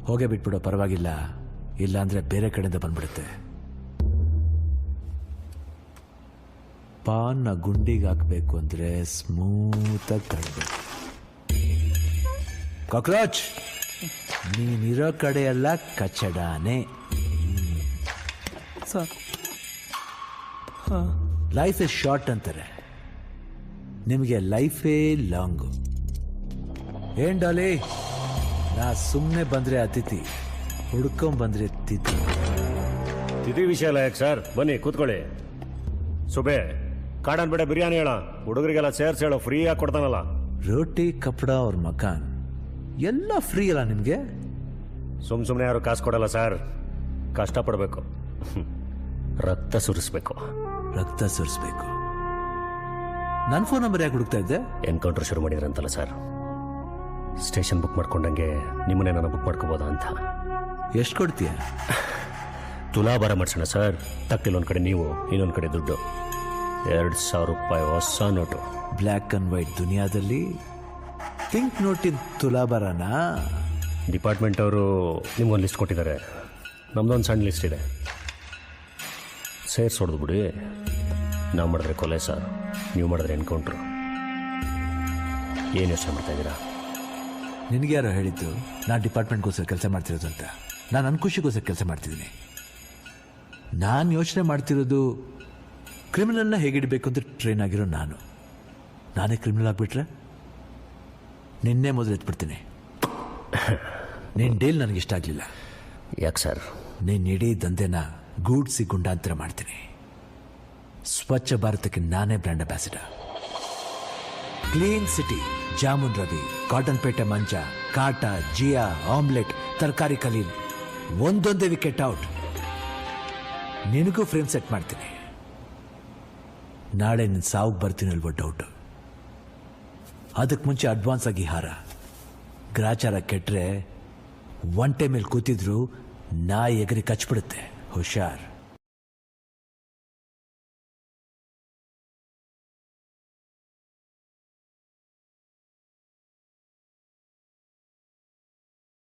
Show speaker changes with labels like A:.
A: ಹೋಗೇ ಬಿಟ್ಬಿಡೋ, ಪರವಾಗಿಲ್ಲ. ಇಲ್ಲ ಅಂದ್ರೆ ಬೇರೆ ಕಡೆಯಿಂದ ಬಂದ್ಬಿಡುತ್ತೆ. ಪಾನ್ನ ಗುಂಡಿಗೆ ಹಾಕ್ಬೇಕು ಅಂದ್ರೆ ಸ್ಮೂತಾಗಿ ತರಬೇಕು. ಕಾಕ್ರೋಚ್, ನೀನಿರೋ ಕಡೆ ಎಲ್ಲ ಕಚಡಾನೆ.
B: ಸರ್,
A: ಲೈಫ್ ಇಸ್ ಶಾರ್ಟ್ ಅಂತಾರೆ, ನಿಮಗೆ ಲೈಫೇ ಲಾಂಗು. ಏನ್ ಡಾಲಿ, ನಾ ಸುಮ್ಮನೆ ಬಂದ್ರೆ ಅತಿಥಿ, ಹುಡ್ಕೊಂಡ್ ಬಂದ್ರೆ ತಿಥಿ.
C: ತಿಥಿ ವಿಷಯ ಅಲ್ಲ ಯಾಕೆ ಸರ್, ಬನ್ನಿ ಕೂತ್ಕೊಳ್ಳಿ. ಸುಬೆ ಕಾಡನ್ ಬೇಡ ಬಿರಿಯಾನಿ ಹೇಳ, ಹುಡುಗರಿಗೆಲ್ಲ ಸೇರ್ಸ್ ಹೇಳೋ, ಫ್ರೀ ಆಗಿ ಕೊಡ್ತಾನಲ್ಲ.
A: ರೋಟಿ ಕಪಡ ಅವ್ರ ಮಕಾನ್ ಎಲ್ಲ ಫ್ರೀ ಅಲ್ಲ ನಿಮ್ಗೆ?
C: ಸುಮ್ಮನೆ ಯಾರು ಕಾಸು ಕೊಡಲ್ಲ ಸರ್, ಕಷ್ಟಪಡಬೇಕು, ರಕ್ತ ಸುರಿಸ್ಬೇಕು.
A: ರಕ್ತ ಸುರಿಸ್ಬೇಕು. ನನ್ನ ಫೋನ್ ನಂಬರ್ ಯಾಕೆ ಹುಡುಕ್ತಾ ಇದ್ದೆ?
C: ಎನ್ಕೌಂಟರ್ ಶುರು ಮಾಡಿದ್ರಂತಲ್ಲ ಸರ್, ಸ್ಟೇಷನ್ ಬುಕ್ ಮಾಡ್ಕೊಂಡಂಗೆ ನಿಮ್ಮನ್ನೇ ನಾನು ಬುಕ್ ಮಾಡ್ಕೋಬೋದಾ ಅಂತ.
A: ಎಷ್ಟು ಕೊಡ್ತೀಯ?
C: ತುಲಾಭಾರ ಮಾಡಿಸೋಣ ಸರ್. ತಕ್ಕಿಲ್ಲೊಂದು ಕಡೆ ನೀವು, ಇನ್ನೊಂದು ಕಡೆ ದುಡ್ಡು. 2,000 ರೂಪಾಯಿ ಹೊಸ ನೋಟು.
A: ಬ್ಲ್ಯಾಕ್ ಅಂಡ್ ವೈಟ್ ದುನಿಯಾದಲ್ಲಿ ಪಿಂಕ್ ನೋಟಿನ ತುಲಾಭಾರನ?
C: ಡಿಪಾರ್ಟ್ಮೆಂಟ್ ಅವರು ನಿಮ್ಗೊಂದು ಲಿಸ್ಟ್ ಕೊಟ್ಟಿದ್ದಾರೆ, ನಮ್ದೊಂದು ಸಣ್ಣ ಲಿಸ್ಟ್ ಇದೆ. ಸೇರ್ಸ್ ಹೊಡೆದು ಬಿಡಿ. ನಾವು ಮಾಡಿದ್ರೆ ಕೊಲೆ ಸರ್, ನೀವು ಮಾಡಿದ್ರೆ ಎನ್ಕೌಂಟ್ರು. ಏನು ಯೋಚನೆ ಮಾಡ್ತಾ ಇದ್ದೀರಾ?
A: ನಿನಗೆ ಯಾರೋ ಹೇಳಿದ್ದು ನಾನು ಡಿಪಾರ್ಟ್ಮೆಂಟ್ಗೋಸ್ಕರ ಕೆಲಸ ಮಾಡ್ತಿರೋದು ಅಂತ? ನಾನು ನನ್ನ ಖುಷಿಗೋಸ್ಕರ ಕೆಲಸ ಮಾಡ್ತಿದ್ದೀನಿ. ನಾನು ಯೋಚನೆ ಮಾಡ್ತಿರೋದು ಕ್ರಿಮಿನಲ್ನ ಹೇಗಿಡಬೇಕು ಅಂತ ಟ್ರೈನ್ ಆಗಿರೋ ನಾನೇ ಕ್ರಿಮಿನಲ್ ಆಗಿಬಿಟ್ರೆ ನಿನ್ನೆ ಮೊದಲು ಎತ್ಬಿಡ್ತೀನಿ. ನಿನ್ನ ಡೀಲ್ ನನಗಿಷ್ಟ ಆಗಲಿಲ್ಲ.
C: ಯಾಕೆ ಸರ್?
A: ನೀನು ಇಡೀ ದಂಧೆನ ಗೂಡ್ಸಿ ಗುಂಡಾಂತರ ಮಾಡ್ತೀನಿ. ಸ್ವಚ್ಛ ಭಾರತಕ್ಕೆ ನಾನೇ brand ambassador. Clean city, jamun Ravi, cotton ಪೇಟೆ ಮಂಚ, ಕಾಟ, ಜಿಯಾ, ಆಮ್ಲೆಟ್, ತರಕಾರಿ ಕಲೀಲ್, ಒಂದೊಂದೇ ವಿಕೆಟ್ ಔಟ್. ನಿನಗೂ ಫ್ರೇಮ್ ಸೆಟ್ ಮಾಡ್ತೀನಿ. ನಾಳೆ ನಿನ್ನ ಸಾವು ಬರ್ತೀನಿ ಅಲ್ವೋ ಡೌಟು. ಅದಕ್ಕೆ ಮುಂಚೆ ಅಡ್ವಾನ್ಸ್ ಆಗಿ ಹಾರ. ಗ್ರಾಚಾರ ಕೆಟ್ಟರೆ ಒಂಟೆ ಮೇಲೆ ಕೂತಿದ್ರು ನಾಯಿ ಎಗರಿ ಕಚ್ಬಿಡುತ್ತೆ. ಹುಷಾರ್.